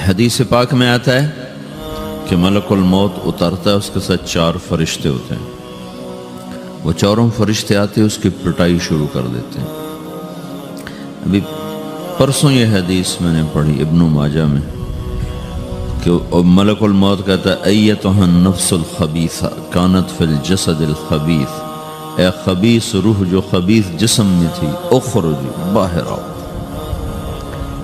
حدیث پاک میں آتا ہے کہ ملک الموت اترتا ہے، اس کے ساتھ 4 فرشتے ہوتے ہیں. وہ چاروں فرشتے آتے ہیں، اس کی پٹائی شروع کر دیتے ہیں. ابھی پرسوں یہ حدیث میں نے پڑھی ابن ماجہ میں کہ ملک الموت کہتا ہے ایتھا النفس الخبیثہ کانت فی الجسد الخبیث، اے خبیث روح جو خبیث جسم میں تھی، اخرجی باہر آؤ.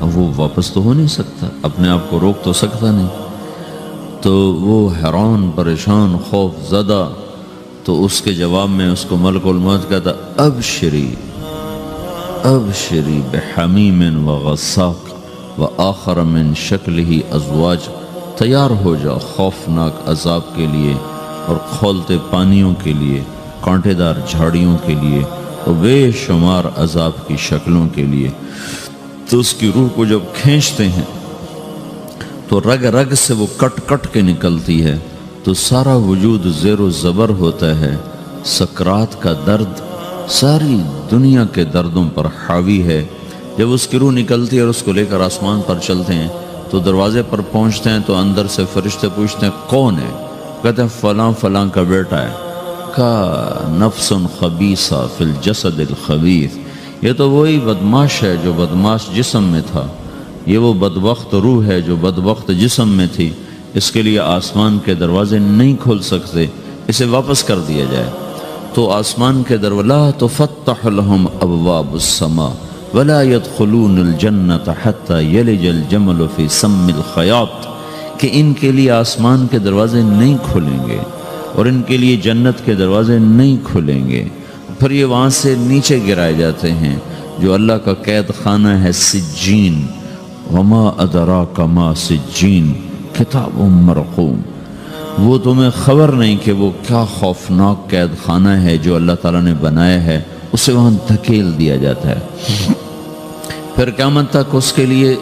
اب وہ واپس تو ہو نہیں سکتا، اپنے آپ کو روک تو سکتا نہیں، تو وہ حیران پریشان خوف زدہ. تو اس کے جواب میں اس کو ملک الموت کہتا ابشری ابشری بحمیم وغساق وآخر من شکلہ ازواج، تیار ہو جا خوفناک عذاب کے لیے اور کھولتے پانیوں کے لیے، کانٹے دار جھاڑیوں کے لیے اور بے شمار عذاب کی شکلوں کے لیے. تو اس کی روح کو جب کھینچتے ہیں تو رگ رگ سے وہ کٹ کٹ کے نکلتی ہے، تو سارا وجود زیر و زبر ہوتا ہے. سکرات کا درد ساری دنیا کے دردوں پر حاوی ہے. جب اس کی روح نکلتی ہے اور اس کو لے کر آسمان پر چلتے ہیں تو دروازے پر پہنچتے ہیں تو اندر سے فرشتے پوچھتے ہیں کون ہے؟ کہتے ہیں فلاں فلاں کا بیٹا ہے. کا نفس خبیثہ فی الجسد الخبیث، یہ تو وہی بدماش ہے جو بدماش جسم میں تھا، یہ وہ بدبخت روح ہے جو بدبخت جسم میں تھی. اس کے لیے آسمان کے دروازے نہیں کھول سکتے، اسے واپس کر دیا جائے. تو آسمان کے دروازے لا تفتح لهم ابواب السماء ولا يدخلون الجنة حتى يلج الجمل في سم الخياط، کہ ان کے لیے آسمان کے دروازے نہیں کھلیں گے اور ان کے لیے جنت کے دروازے نہیں کھلیں گے. پھر یہ وہاں سے نیچے گرائے جاتے ہیں جو اللہ کا قید خانہ ہے سجین. وما ادراک ما سجین کتاب مرقوم، وہ تمہیں خبر نہیں کہ وہ کیا خوفناک قید خانہ ہے جو اللہ تعالیٰ نے بنایا ہے، اسے وہاں دھکیل دیا جاتا ہے. پھر قیامت تک اس کے لیے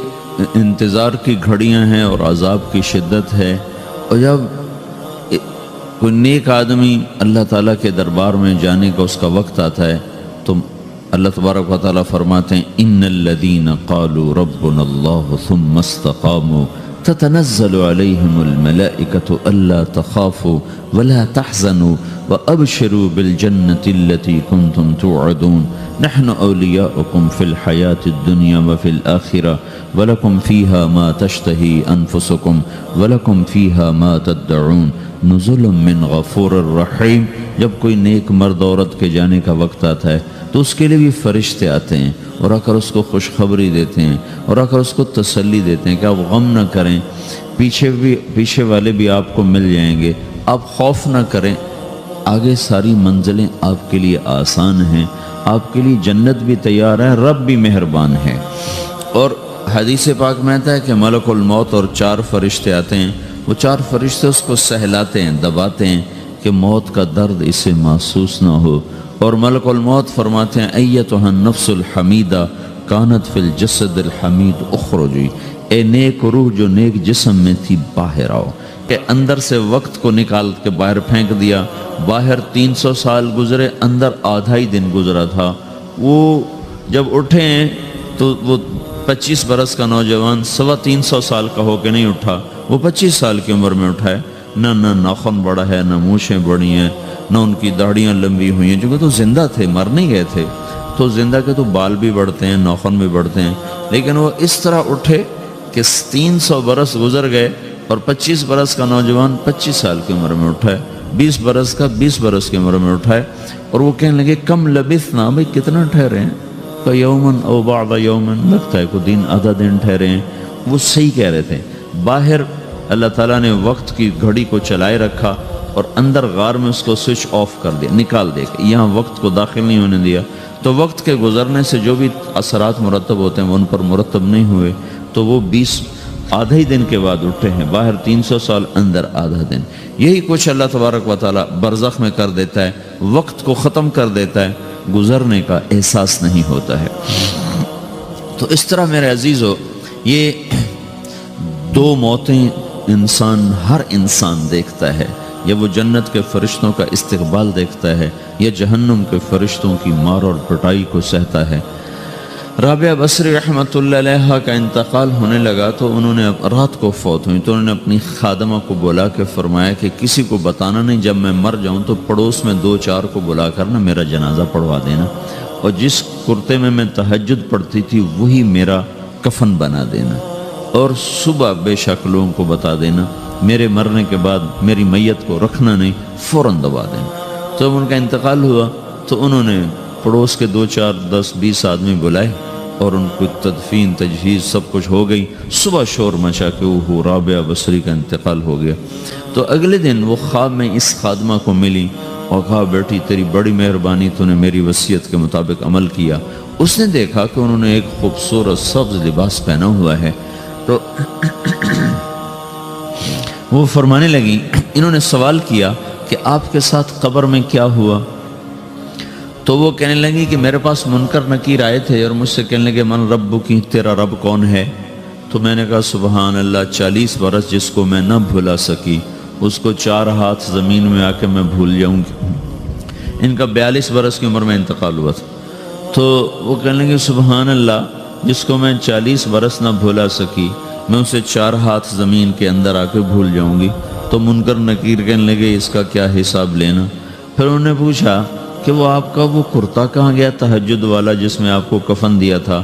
انتظار کی گھڑیاں ہیں اور عذاب کی شدت ہے. اور جب کوئی نیک آدمی اللہ تعالیٰ کے دربار میں جانے کا اس کا وقت آتا ہے تو اللہ تبارک و تعالیٰ فرماتے ہیں ان الذین قالوا ربنا اللہ ثم استقاموا تتنزل علیہم الملائکۃ الا تخافوا ولا تحزنوا وابشروا بالجنة التي كنتم توعدون نحن اولیاؤکم فی الحیاة الدنیا وفی الآخرہ ولکم فیہا ما تشتہی انفسکم ولکم فیہا ما تدعون نزل من غفور الرحیم. جب کوئی نیک مرد عورت کے جانے کا وقت آتا ہے تو اس کے لیے بھی فرشتے آتے ہیں اور آ کر اس کو خوشخبری دیتے ہیں اور آ کر اس کو تسلی دیتے ہیں کہ آپ غم نہ کریں، پیچھے والے بھی آپ کو مل جائیں گے، آپ خوف نہ کریں، آگے ساری منزلیں آپ کے لیے آسان ہیں، آپ کے لیے جنت بھی تیار ہے، رب بھی مہربان ہے. اور حدیث پاک میں آتا ہے کہ ملک الموت اور 4 فرشتے آتے ہیں. وہ 4 فرشتے اس کو سہلاتے ہیں، دباتے ہیں کہ موت کا درد اسے محسوس نہ ہو. اور ملک الموت فرماتے ہیں ایتھا النفس الحمیدہ کانت فی الجسد الحمید اخرجی، اے نیک روح جو نیک جسم میں تھی باہر آؤ. کہ اندر سے وقت کو نکال کے باہر پھینک دیا. باہر 300 سال گزرے، اندر آدھا ہی دن گزرا تھا. وہ جب اٹھے ہیں تو وہ 25 برس کا نوجوان 325 سال کا ہو کے نہیں اٹھا، وہ 25 سال کی عمر میں اٹھا ہے. نہ ناخن بڑا ہے، نہ مونچھیں بڑی ہیں، نہ ان کی داڑیاں لمبی ہوئی ہیں، چونکہ تو زندہ تھے، مر نہیں گئے تھے. تو زندہ کے تو بال بھی بڑھتے ہیں، ناخن بھی بڑھتے ہیں، لیکن وہ اس طرح اٹھے کہ 300 برس گزر گئے اور 25 برس کا نوجوان 25 سال کی عمر میں اٹھا ہے، 20 برس کا 20 برس کی عمر میں اٹھا ہے. اور وہ کہنے لگے کم لبثنا، بھائی کتنا ٹھہرے ہیں؟ کہ یومن او بعض یومن، لگتا ہے کوئی دن آدھا دن ٹھہرے ہیں. وہ صحیح کہہ رہے تھے. باہر اللہ تعالیٰ نے وقت کی گھڑی کو چلائے رکھا اور اندر غار میں اس کو سوئچ آف کر دیا، نکال دیا کہ یہاں وقت کو داخل نہیں ہونے دیا. تو وقت کے گزرنے سے جو بھی اثرات مرتب ہوتے ہیں وہ ان پر مرتب نہیں ہوئے. تو وہ 20 آدھا ہی دن کے بعد اٹھے ہیں. باہر 300 سال، اندر آدھا دن. یہی کچھ اللہ تبارک و تعالیٰ برزخ میں کر دیتا ہے، وقت کو ختم کر دیتا ہے، گزرنے کا احساس نہیں ہوتا ہے. تو اس طرح میرے عزیزو، یہ 2 موتیں ہر انسان دیکھتا ہے. یا وہ جنت کے فرشتوں کا استقبال دیکھتا ہے یا جہنم کے فرشتوں کی مار اور پٹائی کو سہتا ہے. رابعہ بصری رحمۃ اللہ علیہ کا انتقال ہونے لگا تو انہوں نے رات کو فوت ہوئی تو انہوں نے اپنی خادمہ کو بلا کے فرمایا کہ کسی کو بتانا نہیں، جب میں مر جاؤں تو پڑوس میں 2-4 کو بلا کر نا میرا جنازہ پڑھوا دینا، اور جس کرتے میں تہجد پڑھتی تھی وہی میرا کفن بنا دینا، اور صبح بے شک لوگوں کو بتا دینا، میرے مرنے کے بعد میری میت کو رکھنا نہیں، فوراً دبا دینا۔ تو جب ان کا انتقال ہوا تو انہوں نے پڑوس کے 2-4-10-20 آدمی بلائے اور ان کو تدفین تجہیز سب کچھ ہو گئی۔ صبح شور مچا کہ وہ رابعہ بصری کا انتقال ہو گیا۔ تو اگلے دن وہ خواب میں اس خادمہ کو ملی اور کہا بیٹی تیری بڑی مہربانی، تو نے میری وصیت کے مطابق عمل کیا۔ اس نے دیکھا کہ انہوں نے ایک خوبصورت سبز لباس پہنا ہوا ہے، تو وہ فرمانے لگی، انہوں نے سوال کیا کہ آپ کے ساتھ قبر میں کیا ہوا؟ تو وہ کہنے لگی کہ میرے پاس منکر نکیر آئے تھے اور مجھ سے کہنے لگے من رب کی، تیرا رب کون ہے؟ تو میں نے کہا سبحان اللہ، 40 برس جس کو میں نہ بھلا سکی اس کو 4 ہاتھ زمین میں آ کے میں بھول جاؤں گی۔ ان کا 42 برس کی عمر میں انتقال ہوا تھا۔ تو وہ کہنے لگے سبحان اللہ، جس کو میں 40 برس نہ بھلا سکی میں اسے 4 ہاتھ زمین کے اندر آ کے بھول جاؤں گی۔ تو منکر نکیر کہنے لگے اس کا کیا حساب لینا؟ پھر انہوں نے پوچھا کہ وہ آپ کا وہ کرتا کہاں گیا تہجد والا جس میں آپ کو کفن دیا تھا؟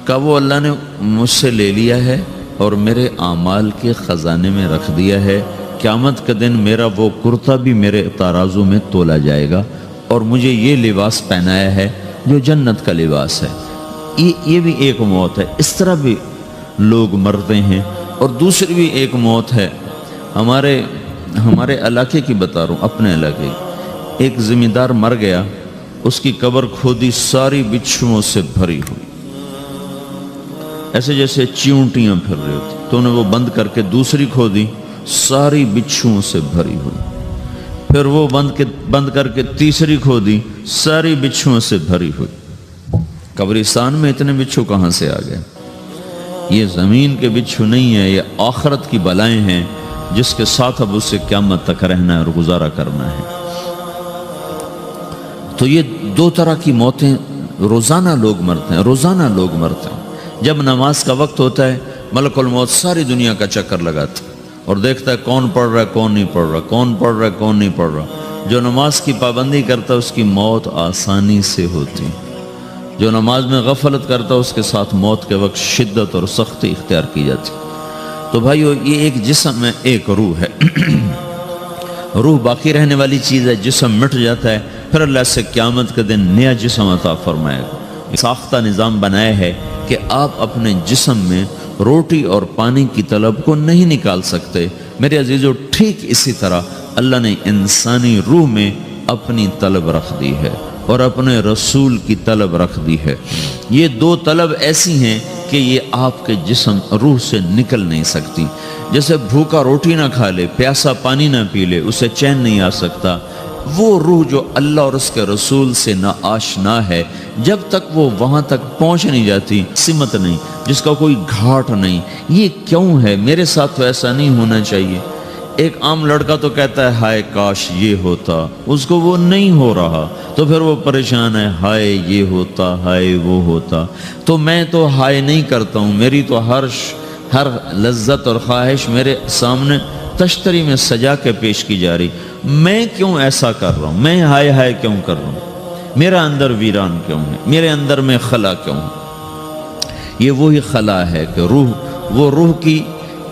کہا وہ اللہ نے مجھ سے لے لیا ہے اور میرے اعمال کے خزانے میں رکھ دیا ہے، قیامت کا دن میرا وہ کرتا بھی میرے ترازو میں تولا جائے گا، اور مجھے یہ لباس پہنایا ہے جو جنت کا لباس ہے۔ یہ بھی ایک موت ہے، اس طرح بھی لوگ مرتے ہیں۔ اور دوسری بھی ایک موت ہے، ہمارے علاقے کی بتا رہا ہوں، اپنے علاقے کی۔ ایک زمیندار مر گیا، اس کی قبر کھودی، ساری بچھوؤں سے بھری ہوئی، ایسے جیسے چیونٹیاں پھر رہی ہوتی، تو انہیں وہ بند کر کے دوسری کھودی، ساری بچھوؤں سے بھری ہوئی، پھر وہ بند کر کے تیسری کھودی، ساری بچھوؤں سے بھری ہوئی۔ قبرستان میں اتنے بچھو کہاں سے آ گئے؟ یہ زمین کے بچھو نہیں ہے، یہ آخرت کی بلائیں ہیں جس کے ساتھ اب اس سے قیامت تک رہنا ہے اور گزارا کرنا ہے۔ تو یہ 2 طرح کی موتیں روزانہ لوگ مرتے ہیں، روزانہ لوگ مرتے ہیں۔ جب نماز کا وقت ہوتا ہے ملک الموت ساری دنیا کا چکر لگاتا ہے اور دیکھتا ہے کون پڑھ رہا ہے کون نہیں پڑھ رہا، کون پڑھ رہا ہے کون نہیں پڑھ رہا۔ جو نماز کی پابندی کرتا ہے اس کی موت آسانی سے ہوتی، جو نماز میں غفلت کرتا ہے اس کے ساتھ موت کے وقت شدت اور سختی اختیار کی جاتی۔ تو بھائیو، یہ ایک جسم ہے، ایک روح ہے۔ روح باقی رہنے والی چیز ہے، جسم مٹ جاتا ہے، پھر اللہ سے قیامت کے دن نیا جسم عطا فرمائے گا۔ ساختہ نظام بنایا ہے کہ آپ اپنے جسم میں روٹی اور پانی کی طلب کو نہیں نکال سکتے۔ میرے عزیزو، ٹھیک اسی طرح اللہ نے انسانی روح میں اپنی طلب رکھ دی ہے اور اپنے رسول کی طلب رکھ دی ہے۔ یہ 2 طلب ایسی ہیں کہ یہ آپ کے جسم روح سے نکل نہیں سکتی۔ جیسے بھوکا روٹی نہ کھا لے، پیاسا پانی نہ پی لے، اسے چین نہیں آ سکتا۔ وہ روح جو اللہ اور اس کے رسول سے نہ آشنا ہے، جب تک وہ وہاں تک پہنچ نہیں جاتی، سمت نہیں، جس کا کوئی گھاٹ نہیں۔ یہ کیوں ہے؟ میرے ساتھ تو ایسا نہیں ہونا چاہیے۔ ایک عام لڑکا تو کہتا ہے ہائے کاش یہ ہوتا، اس کو وہ نہیں ہو رہا تو پھر وہ پریشان ہے، ہائے یہ ہوتا، ہائے وہ ہوتا۔ تو میں تو ہائے نہیں کرتا ہوں، میری تو ہر لذت اور خواہش میرے سامنے تشتری میں سجا کے پیش کی جا رہی۔ میں کیوں ایسا کر رہا ہوں؟ میں ہائے ہائے کیوں کر رہا ہوں؟ میرا اندر ویران کیوں ہے؟ میرے اندر میں خلا کیوں ہے؟ یہ وہی خلا ہے کہ وہ روح کی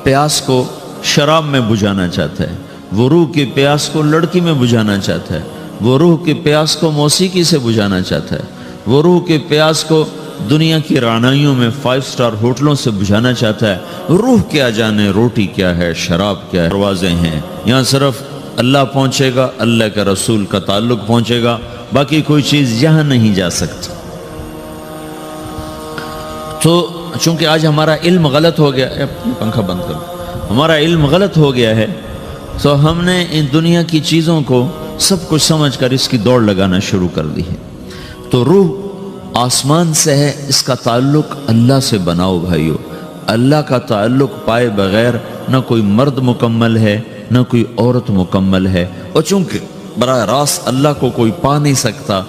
پیاس کو شراب میں بجھانا چاہتا ہے، وہ روح کی پیاس کو لڑکی میں بجھانا چاہتا ہے، وہ روح کی پیاس کو موسیقی سے بجھانا چاہتا ہے، وہ روح کی پیاس کو دنیا کی رعنائیوں میں 5 سٹار ہوٹلوں سے بجھانا چاہتا ہے۔ روح کیا جانے روٹی کیا ہے، شراب کیا ہے۔ دروازے ہیں، یہاں صرف اللہ پہنچے گا، اللہ کے رسول کا تعلق پہنچے گا، باقی کوئی چیز یہاں نہیں جا سکتی۔ تو چونکہ آج ہمارا علم غلط ہو گیا، پنکھا بند کرو، ہمارا علم غلط ہو گیا ہے، تو ہم نے ان دنیا کی چیزوں کو سب کچھ سمجھ کر اس کی دوڑ لگانا شروع کر دی ہے۔ تو روح آسمان سے ہے، اس کا تعلق اللہ سے بناؤ بھائیو۔ اللہ کا تعلق پائے بغیر نہ کوئی مرد مکمل ہے نہ کوئی عورت مکمل ہے، اور چونکہ براہ راست اللہ کو کوئی پا نہیں سکتا،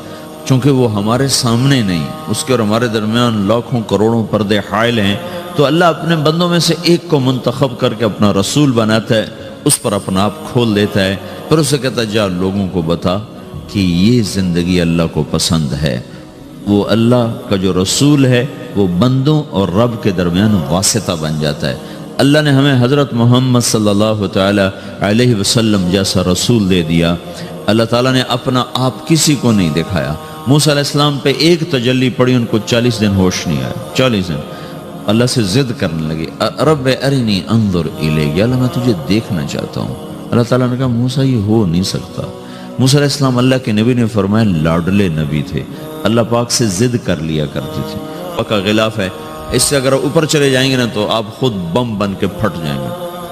چونکہ وہ ہمارے سامنے نہیں، اس کے اور ہمارے درمیان لاکھوں کروڑوں پردے حائل ہیں، تو اللہ اپنے بندوں میں سے ایک کو منتخب کر کے اپنا رسول بناتا ہے، اس پر اپنا آپ کھول دیتا ہے، پھر اسے کہتا ہے جا لوگوں کو بتا کہ یہ زندگی اللہ کو پسند ہے۔ وہ اللہ کا جو رسول ہے وہ بندوں اور رب کے درمیان واسطہ بن جاتا ہے۔ اللہ نے ہمیں حضرت محمد صلی اللہ تعالی علیہ وسلم جیسا رسول دے دیا۔ اللہ تعالیٰ نے اپنا آپ کسی کو نہیں دکھایا۔ موسیٰ علیہ السلام پہ ایک تجلی پڑی، ان کو 40 دن ہوش نہیں آیا، 40 دن اللہ سے ضد کرنے لگے، رب ارنی انظر الیک، یا اللہ میں تجھے دیکھنا چاہتا ہوں۔ اللہ تعالیٰ نے کہا موسیٰ یہ ہو نہیں سکتا۔ موسیٰ علیہ السلام اللہ کے نبی نے فرمایا لاڈلے نبی تھے، اللہ پاک سے ضد کر لیا کرتے تھے۔ پکا غلاف ہے، اس سے اگر اوپر چلے جائیں گے نا تو آپ خود بم بن کے پھٹ جائیں گے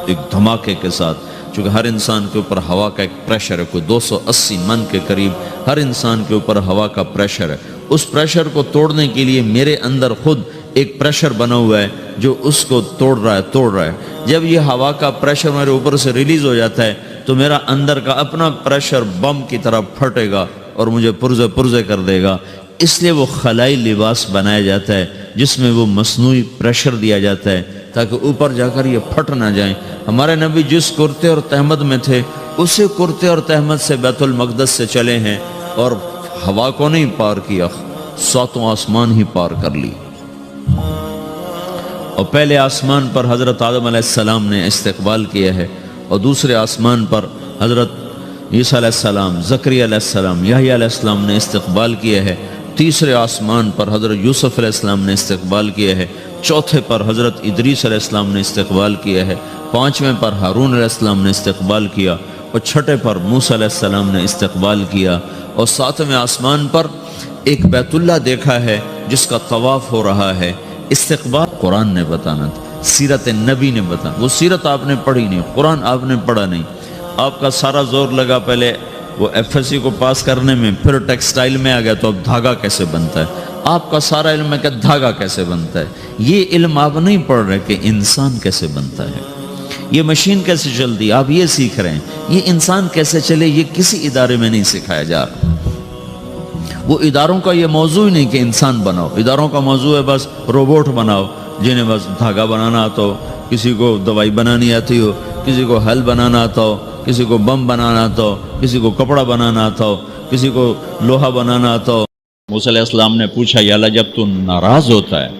ایک دھماکے کے ساتھ، چونکہ ہر انسان کے اوپر ہوا کا ایک پریشر ہے، کوئی 280 من کے قریب ہر انسان کے اوپر ہوا کا پریشر ہے۔ اس پریشر کو توڑنے کے لیے میرے اندر خود ایک پریشر بنا ہوا ہے جو اس کو توڑ رہا ہے۔ جب یہ ہوا کا پریشر میرے اوپر سے ریلیز ہو جاتا ہے تو میرا اندر کا اپنا پریشر بم کی طرح پھٹے گا اور مجھے پرزے پرزے کر دے گا۔ اس لیے وہ خلائی لباس بنایا جاتا ہے جس میں وہ مصنوعی پریشر دیا جاتا ہے تاکہ اوپر جا کر یہ پھٹ نہ جائیں۔ ہمارے نبی جس کرتے اور تہمد میں تھے اسی کرتے اور تہمد سے بیت المقدس سے چلے ہیں اور ہوا کو نہیں پار کیا، 7 آسمان ہی پار کر لی۔ اور پہلے آسمان پر حضرت آدم علیہ السلام نے استقبال کیا ہے، اور دوسرے آسمان پر حضرت عیسیٰ علیہ السلام، زکریا علیہ السلام، یحییٰ علیہ السلام نے استقبال کیا ہے۔ تیسرے آسمان پر حضرت یوسف علیہ السلام نے استقبال کیا ہے۔ چوتھے پر حضرت ادریس علیہ السلام نے استقبال کیا ہے۔ پانچویں پر ہارون علیہ السلام نے استقبال کیا، اور چھٹے پر موسیٰ علیہ السلام نے استقبال کیا، اور ساتویں آسمان پر ایک بیت اللہ دیکھا ہے جس کا طواف ہو رہا ہے۔ استقبال قرآن نے بتانا تھا، سیرت نبی نے بتانا، وہ سیرت آپ نے پڑھی نہیں، قرآن آپ نے پڑھا نہیں۔ آپ کا سارا زور لگا پہلے وہ ایف ایس سی کو پاس کرنے میں، پھر ٹیکسٹائل میں آ گیا تو اب دھاگا کیسے بنتا ہے۔ آپ کا سارا علم ہے کہ دھاگا کیسے بنتا ہے، یہ علم آپ نہیں پڑھ رہے کہ انسان کیسے بنتا ہے، یہ مشین کیسے چلتی، آپ یہ سیکھ رہے ہیں۔ یہ انسان کیسے چلے یہ کسی ادارے میں نہیں سکھایا جا رہا۔ وہ اداروں کا یہ موضوع ہی نہیں کہ انسان بناؤ، اداروں کا موضوع ہے بس روبوٹ بناؤ جنہیں بس دھاگا بنانا آتا ہو، کسی کو دوائی بنانی آتی ہو، کسی کو حل بنانا آتا ہو، کسی کو بم بنانا آتا ہو، کسی کو کپڑا بنانا آتا ہو، کسی کو لوہا بنانا آتا ہو۔ موسیٰ علیہ السلام نے پوچھا یا اللہ جب تو ناراض ہوتا ہے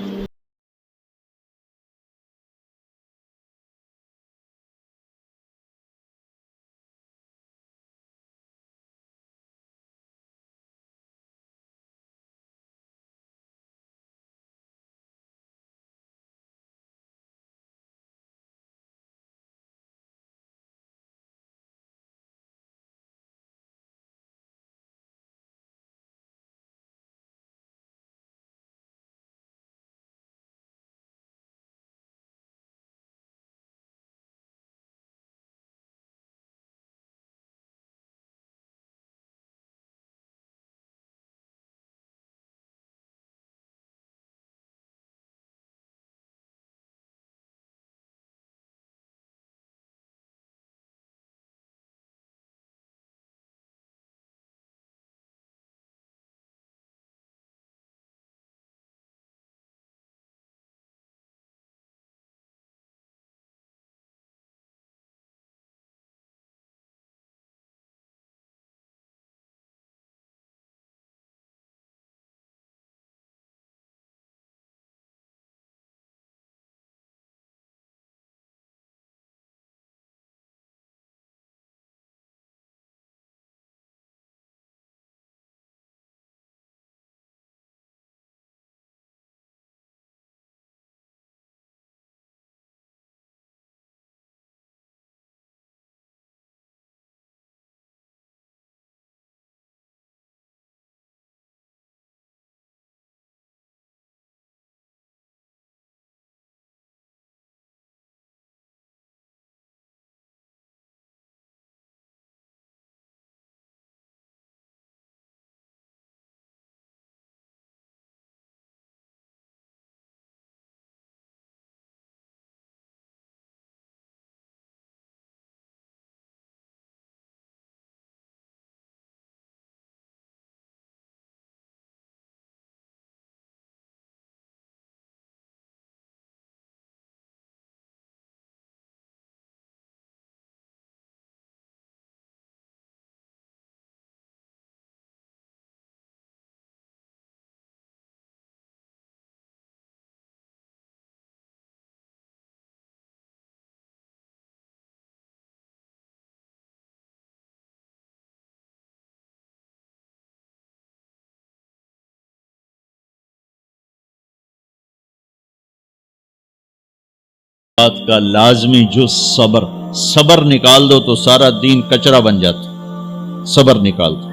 بات کا لازمی جو صبر نکال دو تو سارا دین کچرا بن جاتا، صبر نکال دو۔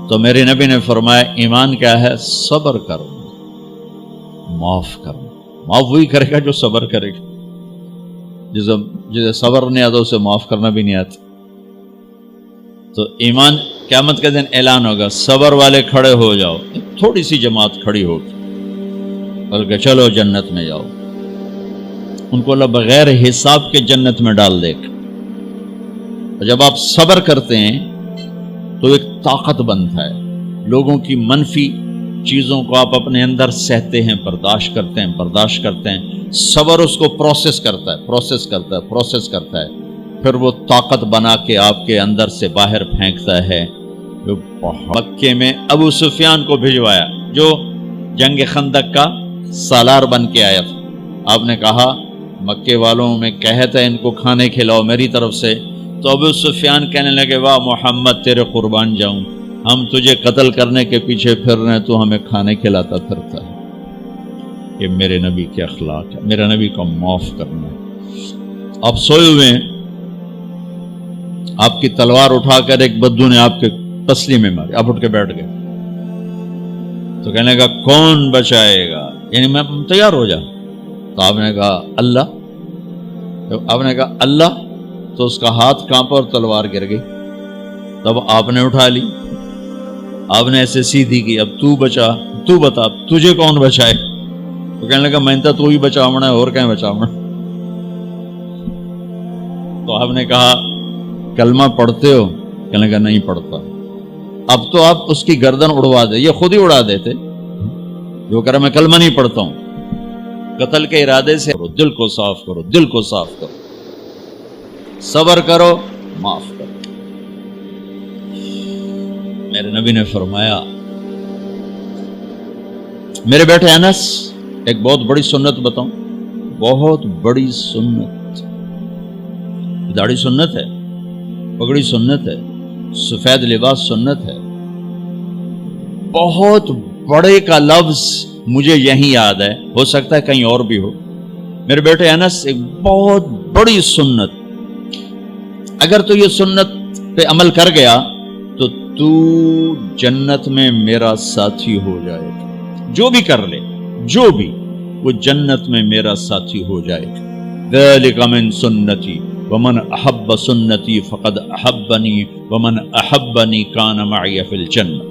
تو میرے نبی نے فرمایا ایمان کیا ہے؟ صبر کرو، معاف کرو۔ معاف وہی کرے گا جو صبر کرے گا، جسے صبر نہیں آتا اسے معاف کرنا بھی نہیں آتا۔ تو ایمان قیامت کے دن اعلان ہوگا، صبر والے کھڑے ہو جاؤ، تھوڑی سی جماعت کھڑی ہوگی، بلکہ چلو جنت میں جاؤ۔ ان کو اللہ بغیر حساب کے جنت میں ڈال دے گا۔ اور جب آپ صبر کرتے ہیں تو ایک طاقت بنتا ہے، لوگوں کی منفی چیزوں کو آپ اپنے اندر سہتے ہیں، برداشت کرتے ہیں۔ صبر اس کو پروسیس کرتا ہے، پھر وہ طاقت بنا کے آپ کے اندر سے باہر پھینکتا ہے۔ مکے میں ابو سفیان کو بھجوایا جو جنگ خندق کا سالار بن کے آیا تھا۔ آپ نے کہا مکے والوں میں کہتا ہے ان کو کھانے کھلاؤ میری طرف سے، تو ابو سفیان کہنے لگے واہ محمد تیرے قربان جاؤں، ہم تجھے قتل کرنے کے پیچھے پھر رہے ہیں، تو ہمیں کھانے کھلاتا پھرتا ہے۔ یہ میرے نبی کے اخلاق ہے، میرے نبی کو معاف کرنا ہے۔ آپ سوئے ہوئے ہیں، آپ کی تلوار اٹھا کر ایک بدو نے آپ کے تسلی میں ماری، آپ اٹھ کے بیٹھ گئے، تو کہنے لگا کون بچائے گا، یعنی میں تیار ہو جا۔ تو آپ نے کہا اللہ، آپ نے کہا اللہ، تو اس کا ہاتھ کانپا اور تلوار گر گئی۔ تب آپ نے اٹھا لی، آپ نے ایسے سیدھی کی، اب تو بتا تجھے کون بچائے؟ تو کہنے لگا میں تو ہی بچاونا ہے، اور کہیں بچاونا۔ تو آپ نے کہا کلمہ پڑھتے ہو؟ کہنے لگا نہیں پڑھتا۔ اب تو آپ اس کی گردن اڑوا دے، یہ خود ہی اڑا دیتے جو کہہ رہا میں کلمہ نہیں پڑھتا ہوں۔ قتل کے ارادے سے دل کو صاف کرو، صبر کرو، معاف کرو۔ میرے نبی نے فرمایا، میرے بیٹے انس ایک بہت بڑی سنت بتاؤں، بہت بڑی سنت۔ داڑھی سنت ہے، پگڑی سنت ہے، سفید لباس سنت ہے۔ بہت بڑے کا لفظ مجھے یہیں یاد ہے، ہو سکتا ہے کہیں اور بھی ہو۔ میرے بیٹے انس ایک بہت بڑی سنت، اگر تو یہ سنت پہ عمل کر گیا تو جنت میں میرا ساتھی ہو جائے گا، جو بھی کر لے، جو بھی، وہ جنت میں میرا ساتھی ہو جائے گا۔ ذالک من سنتی ومن احب سنتی فقد احبنی ومن احبنی کان معی فی الجنہ۔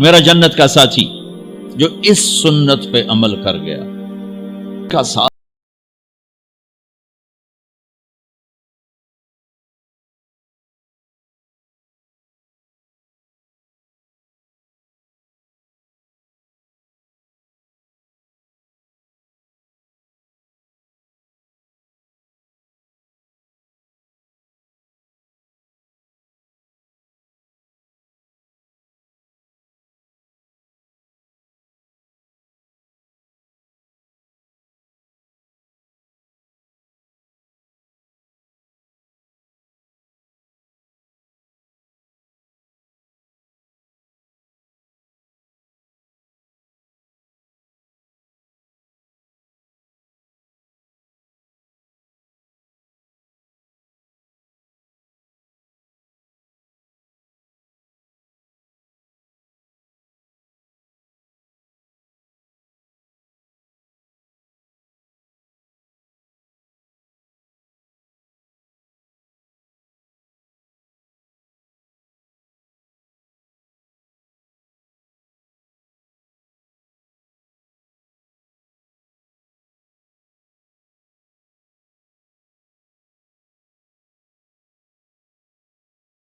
میرا جنت کا ساتھی جو اس سنت پہ عمل کر گیا کا ساتھ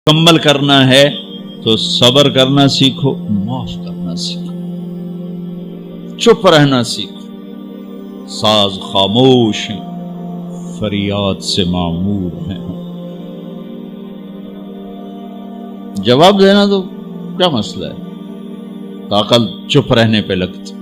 مکمل کرنا ہے تو صبر کرنا سیکھو، معاف کرنا سیکھو، چپ رہنا سیکھو۔ ساز خاموش ہیں، فریاد سے معمور ہیں۔ جواب دینا تو کیا مسئلہ ہے، طاقت چپ رہنے پہ لگتی۔